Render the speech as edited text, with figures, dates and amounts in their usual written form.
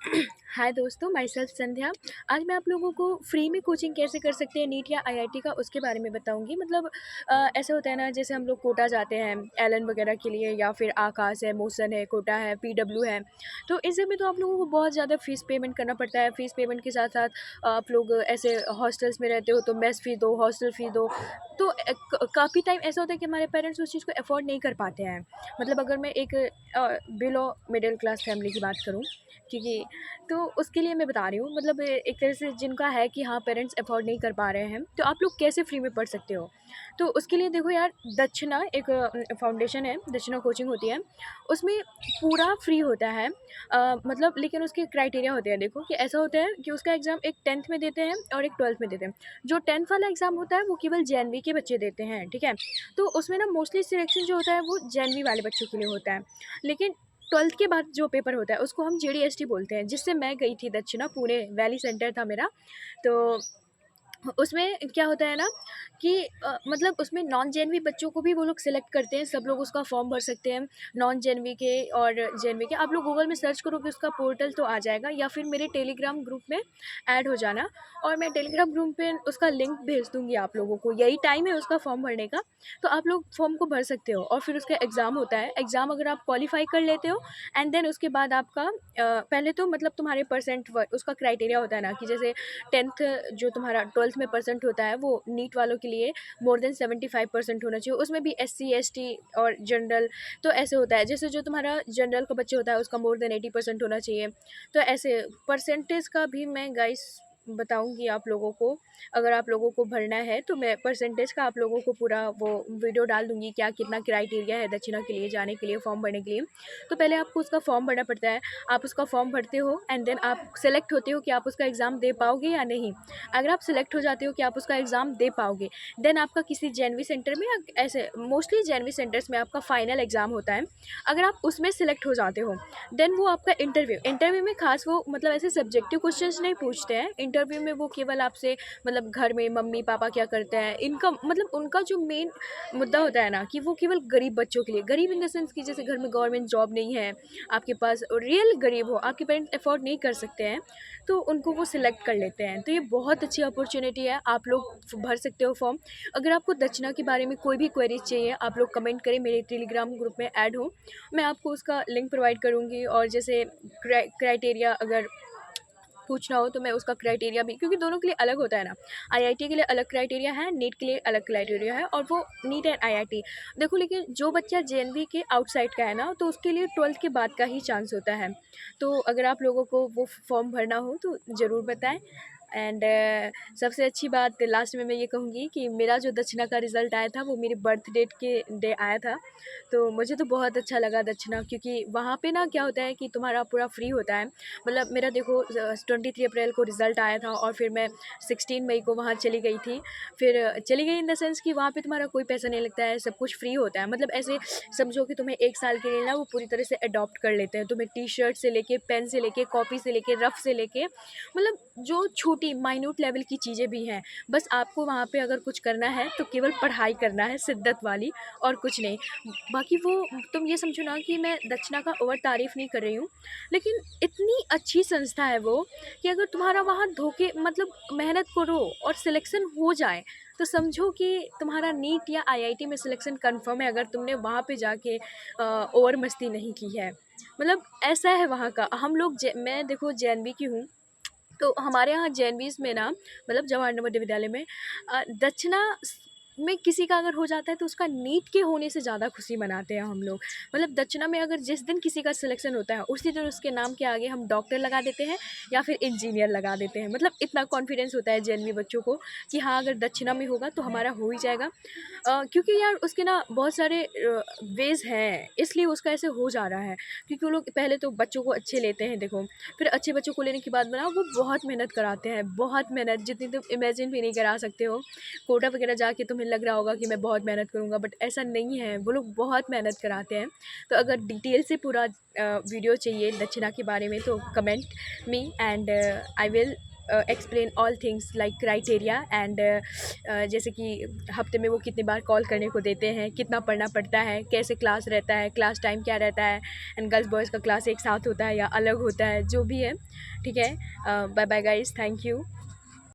हाय दोस्तों, my self संध्या। आज मैं आप लोगों को फ्री में कोचिंग कैसे कर सकते हैं नीट या आईआईटी का, उसके बारे में बताऊंगी। मतलब ऐसा होता है ना, जैसे हम लोग कोटा जाते हैं एलन वगैरह के लिए, या फिर आकाश है, मोशन है, कोटा है, पीडब्ल्यू है। तो इस में तो आप लोगों को बहुत ज़्यादा फीस पेमेंट करना पड़ता है। फीस पेमेंट के साथ साथ आप लोग ऐसे हॉस्टल्स में रहते हो तो मेस फी दो, हॉस्टल फी दो। तो काफ़ी टाइम ऐसा होता है कि हमारे पेरेंट्स उस चीज़ को अफोर्ड नहीं कर पाते हैं। मतलब अगर मैं एक बिलो मिडिल क्लास फैमिली की बात करूँ, क्योंकि तो उसके लिए मैं बता रही हूँ। मतलब एक तरह से जिनका है कि हाँ, पेरेंट्स अफोर्ड नहीं कर पा रहे हैं, तो आप लोग कैसे फ्री में पढ़ सकते हो। तो उसके लिए देखो यार, दक्षिणा एक फाउंडेशन है, दक्षिणा कोचिंग होती है। उसमें पूरा फ्री होता है। मतलब लेकिन उसके क्राइटेरिया होते हैं। देखो कि ऐसा होता है कि उसका एग्ज़ाम एक 10th में देते हैं और एक 12th में देते हैं। जो 10th वाला एग्ज़ाम होता है वो केवल जेएनवी के बच्चे देते हैं, ठीक है। तो उसमें ना मोस्टली सिलेक्शन जो होता है वो जेएनवी वाले बच्चों के लिए होता है। लेकिन 12th के बाद जो पेपर होता है उसको हम जेडीएसटी बोलते हैं, जिससे मैं गई थी दक्षिणा, पुणे वैली सेंटर था मेरा। तो उसमें क्या होता है ना कि मतलब उसमें नॉन जेएनवी बच्चों को भी वो लोग सिलेक्ट करते हैं। सब लोग उसका फॉर्म भर सकते हैं, नॉन जेएनवी के और जेएनवी के। आप लोग गूगल में सर्च करोगे उसका पोर्टल तो आ जाएगा, या फिर मेरे टेलीग्राम ग्रुप में ऐड हो जाना, और मैं टेलीग्राम ग्रुप पे उसका लिंक भेज दूँगी आप लोगों को। यही टाइम है उसका फॉर्म भरने का, तो आप लोग फॉर्म को भर सकते हो। और फिर उसका एग्ज़ाम होता है। एग्ज़ाम अगर आप क्वालीफाई कर लेते हो, एंड देन उसके बाद आपका पहले तो मतलब तुम्हारे परसेंट उसका क्राइटेरिया होता है ना, कि जैसे 10th जो तुम्हारा 12th में परसेंट होता है वो नीट वालों के लिए मोर देन 75% होना चाहिए। उसमें भी एससी एसटी और जनरल, तो ऐसे होता है। जैसे जो तुम्हारा जनरल का बच्चे होता है उसका मोर देन 80% होना चाहिए। तो ऐसे परसेंटेज का भी मैं गाइस बताऊंगी आप लोगों को। अगर आप लोगों को भरना है तो मैं परसेंटेज का आप लोगों को पूरा वो वीडियो डाल दूंगी, क्या कितना क्राइटेरिया है दक्षिणा के लिए जाने के लिए, फॉर्म भरने के लिए। तो पहले आपको उसका फॉर्म भरना पड़ता है। आप उसका फॉर्म भरते हो एंड देन आप सेलेक्ट होते हो कि आप उसका एग्ज़ाम दे पाओगे या नहीं। अगर आप सिलेक्ट हो जाते हो कि आप उसका एग्ज़ाम दे पाओगे, देन आपका किसी जेएनवी सेंटर में, ऐसे मोस्टली जेएनवी सेंटर्स में आपका फाइनल एग्ज़ाम होता है। अगर आप उसमें सिलेक्ट हो जाते हो, देन वो आपका इंटरव्यू में खास वो मतलब ऐसे सब्जेक्टिव क्वेश्चंस नहीं पूछते हैं। इंटरव्यू में वो केवल आपसे मतलब घर में मम्मी पापा क्या करते हैं, इनका मतलब उनका जो मेन मुद्दा होता है ना, कि वो केवल गरीब बच्चों के लिए, गरीब इन द सेंस कि जैसे घर में गवर्नमेंट जॉब नहीं है, आपके पास रियल गरीब हो, आपके पेरेंट्स अफोर्ड नहीं कर सकते हैं, तो उनको वो सिलेक्ट कर लेते हैं। तो ये बहुत अच्छी अपॉर्चुनिटी है, आप लोग भर सकते हो फॉर्म। अगर आपको दक्षिणा के बारे में कोई भी क्वेरीज चाहिए, आप लोग कमेंट करें, मेरे टेलीग्राम ग्रुप में ऐड हो, मैं आपको उसका लिंक प्रोवाइड करूँगी। और जैसे क्राइटेरिया अगर पूछना हो तो मैं उसका क्राइटेरिया भी, क्योंकि दोनों के लिए अलग होता है ना। आईआईटी के लिए अलग क्राइटेरिया है, नीट के लिए अलग क्राइटेरिया है, और वो नीट एंड आईआईटी देखो। लेकिन जो बच्चा जेएनवी के आउटसाइड का है ना, तो उसके लिए 12th के बाद का ही चांस होता है। तो अगर आप लोगों को वो फॉर्म भरना हो तो ज़रूर बताएं। एंड सबसे अच्छी बात लास्ट में मैं ये कहूँगी कि मेरा जो दक्षिणा का रिज़ल्ट आया था वो मेरे बर्थ डेट के डे आया था। तो मुझे तो बहुत अच्छा लगा दक्षिणा, क्योंकि वहाँ पे ना क्या होता है कि तुम्हारा पूरा फ्री होता है। मतलब मेरा देखो 23 अप्रैल को रिज़ल्ट आया था, और फिर मैं 16 मई को वहाँ चली गई थी। फिर चली गई इन द सेंस कि वहाँ पे तुम्हारा कोई पैसा नहीं लगता है, सब कुछ फ्री होता है। मतलब ऐसे समझो कि तुम्हें 1 साल के लिए ना वो पूरी तरह से अडॉप्ट कर लेते हैं। तुम्हें टी शर्ट से लेके, पेन से लेके, कॉपी से लेके, रफ से लेके, मतलब जो छोटी माइन्यूट लेवल की चीज़ें भी हैं। बस आपको वहाँ पे अगर कुछ करना है तो केवल पढ़ाई करना है, शिद्दत वाली, और कुछ नहीं। बाकी वो तुम ये समझो ना कि मैं दक्षिणा का ओवर तारीफ़ नहीं कर रही हूँ, लेकिन इतनी अच्छी संस्था है वो, कि अगर तुम्हारा वहाँ धोखे मतलब मेहनत करो और सिलेक्शन हो जाए, तो समझो कि तुम्हारा नीट या आईआईटी में सिलेक्शन कंफर्म है, अगर तुमने वहाँ पे जाके ओवर मस्ती नहीं की है। मतलब ऐसा है वहाँ का। हम लोग मैं देखो जेएनवी की हूँ, तो हमारे यहाँ जेएनवीज़ में ना, मतलब जवाहर नवोदय विद्यालय में दक्षिणा में किसी का अगर हो जाता है तो उसका नीट के होने से ज़्यादा खुशी मनाते हैं हम लोग। मतलब दक्षिणा में अगर जिस दिन किसी का सिलेक्शन होता है, उसी दिन उसके नाम के आगे हम डॉक्टर लगा देते हैं या फिर इंजीनियर लगा देते हैं। मतलब इतना कॉन्फिडेंस होता है जेएनवी बच्चों को कि हाँ, अगर दक्षिणा में होगा तो हमारा हो ही जाएगा। क्योंकि यार उसके ना बहुत सारे वेज़ हैं, इसलिए उसका ऐसे हो जा रहा है। क्योंकि वो लोग पहले तो बच्चों को अच्छे लेते हैं देखो, फिर अच्छे बच्चों को लेने के बाद ना वो बहुत मेहनत कराते हैं, बहुत मेहनत, जितनी तुम इमेजिन भी नहीं करा सकते हो। कोटा वगैरह जाके तुम्हें लग रहा होगा कि मैं बहुत मेहनत करूँगा, बट ऐसा नहीं है, वो लोग बहुत मेहनत कराते हैं। तो अगर डिटेल से पूरा वीडियो चाहिए दक्षिणा के बारे में तो comment me, and I will explain all things like criteria and जैसे कि हफ्ते में वो कितनी बार कॉल करने को देते हैं, कितना पढ़ना पड़ता है, कैसे क्लास रहता है, क्लास टाइम क्या रहता है, एंड गर्ल्स बॉयज़ का क्लास एक साथ होता है या अलग होता है, जो भी है। ठीक है, bye bye guys, thank you.